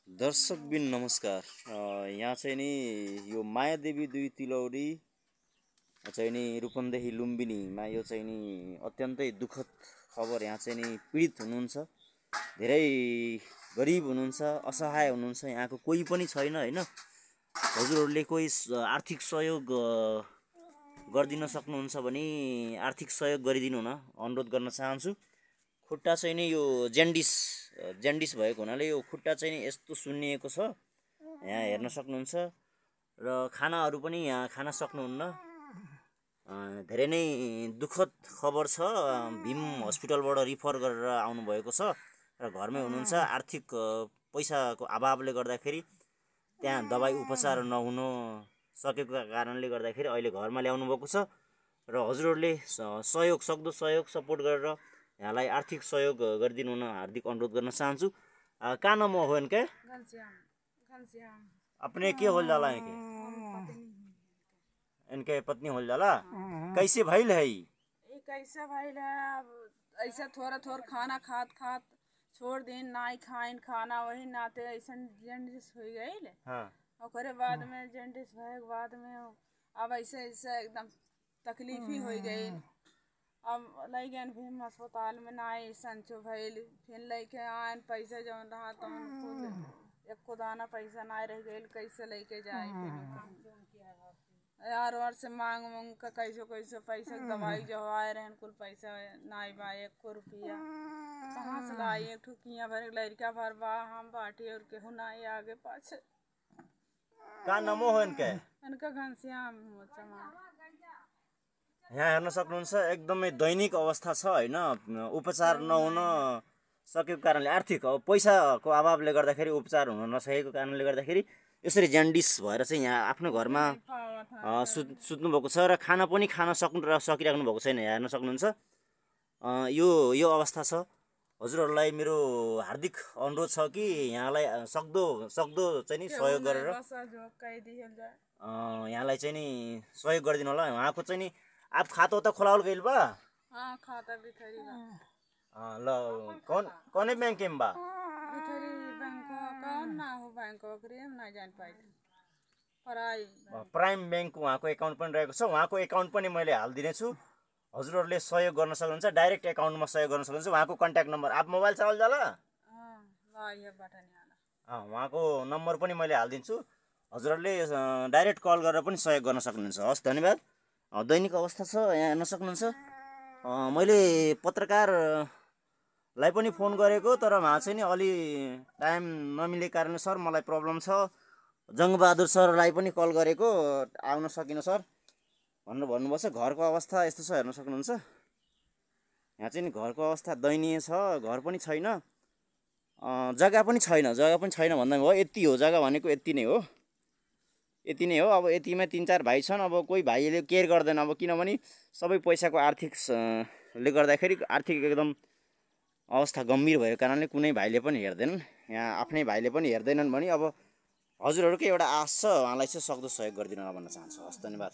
दर्शकबिन नमस्कार। यहाँ चाहिँ नि यो मायादेवी 2 तिलौरी चाहिँ नि रूपन्देही लुम्बिनीमा यो चाहिँ नि अत्यन्तै दुःखद खबर। यहाँ चाहिँ नि पीडित हुनुहुन्छ, धेरै गरिब हुनुहुन्छ, असहाय हुनुहुन्छ, यहाँको कोही पनि छैन हैन। हजुरहरूले कोही आर्थिक सहयोग गरिदिन सक्नुहुन्छ भने आर्थिक सहयोग गरिदिनु हुन अनुरोध गर्न चाहन्छु। खुट्टा चाहिँ नि यो जेन्डिस भएको हुनाले यो खुट्टा चाहिँ नि यस्तो सुन्निएको छ, यहाँ हेर्न सक्नुहुन्छ। र खानाहरू पनि यहाँ खान सक्नुहुन्न। धेरै नै दुःखद खबर छ। भीम हस्पिटलबाट रिफर गरेर आउनुभएको छ र घरमै हुनुहुन्छ। आर्थिक पैसाको अभावले गर्दाखेरि त्यहाँ दबाई उपचार नहुन सकेको कारणले गर्दाखेरि अहिले घरमा ल्याउनु भएको छ र हजुरहरूले सहयोग सक्दो सहयोग सपोर्ट गरेर यहाँलाई आर्थिक सहयोग गरिदिनु हुन हार्दिक अनुरोध गर्न चाहन्छु। का नाम हो इनके? अपने के होल जाला है? इनके पत्नी होल जाला। कैसे भइल है? कैसे भइल है? अब ऐसा थोड़ा खाना खात छोड़ दिन नाई खाइन खाना, वही नाते ऐसा जेंडिस हो गई। हाँ। ओकरे बाद में जेंडिस भए के बाद में अब ऐसे एकदम तकलीफ ही हो गई। अब ले गए भीम अस्पताल में नाई संचो भइल, फिर लेके आयन पैसा जौन रहा तो एको दाना पैसा ना रह गई, कैसे लेके जाए यार। और से मांग का कैसे पैसा दवाई जो आए रहन कुल पैसा नाई बा, 1 रुपया कहाँ से लाई? एक ठुकिया भर लड़का भर बा, हम बाटी और केहू नाई आगे पाछे। का नामो हो इनके? इनका घनश्याम चमार। यहाँ हेर्न सक्नुहुन्छ एकदमै दैनिक अवस्था छ हैन। उपचार नहुन सकेको कारणले आर्थिक पैसाको अभावले गर्दाखेरि उपचार हुन नसकेको कारणले गर्दाखेरि यसरी जेन्डिस भएर चाहिँ यहाँ आफ्नो घरमा सुत्नु भएको छ र खाना पनि खान सकिराख्नु भएको छैन। हेर्न सक्नुहुन्छ यो अवस्था छ। हजुरहरूलाई मेरो हार्दिक अनुरोध छ कि यहाँलाई सक्दो चाहिँ नि सहयोग गरेर यहाँलाई चाहिँ नि सहयोग गरिदिनु होला। उहाँको चाहिँ नि आप खाता होता खोलावल गइल बा? हाँ, खाता बिथरी बा। ल कौन बैंक में बा? बिथरी बैंक कौन ना हो बैंक ओकरेम ना जान पाइल। प्राइम बैंक उहाँको एकाउन्ट पनि रहेको छ। उहाँको एकाउन्ट पनि मैले हालिदिने छु। हजुरहरूले सहयोग गर्न सक्नुहुन्छ, डाइरेक्ट एकाउन्टमा सहयोग गर्न सक्नुहुन्छ। उहाँको कन्ट्याक्ट नम्बर आप मोबाइल चलाउल जाला? उहाँको नम्बर पनि मैले हालिदिन्छु। हजुरहरूले डाइरेक्ट कल गरेर पनि सहयोग गर्न सक्नुहुन्छ। हस्, धन्यवाद। दैनिक अवस्था छ, यहाँ हेर्न सक्नुहुन्छ। मैले पत्रकारलाई पनि फोन गरेको, तर उहाँ चाहिँ नि अलि टाइम नमिलेको कारणले सर मलाई प्रब्लम छ। जङ्गबहादुर सरलाई पनि कल गरेको, आउन सकिन सर भन्नुभएको छ। घरको अवस्था यस्तो छ, हेर्न सक्नुहुन्छ। यहाँ चाहिँ नि घरको अवस्था दयनीय छ। घर पनि छैन, जग्गा पनि छैन भन्दा भयो। यति हो, जग्गा भनेको यति नै हो। अब यतिमा 3-4 भाइ छन्। अब कोही भाइले केयर गर्दैन। अब किनभने सबै पैसाको आर्थिकले गर्दाखेरि आर्थिक एकदम अवस्था गम्भीर भएको कारणले कुनै भाइले पनि हेर्दैनन्। यहाँ आफ्नै भाइले पनि हेर्दैनन् भने अब हजुरहरूको एउटा आश छ, उहाँलाई चाहिँ सक्दो सहयोग गरिदिनु भन्न चाहन्छु। हस्, धन्यवाद।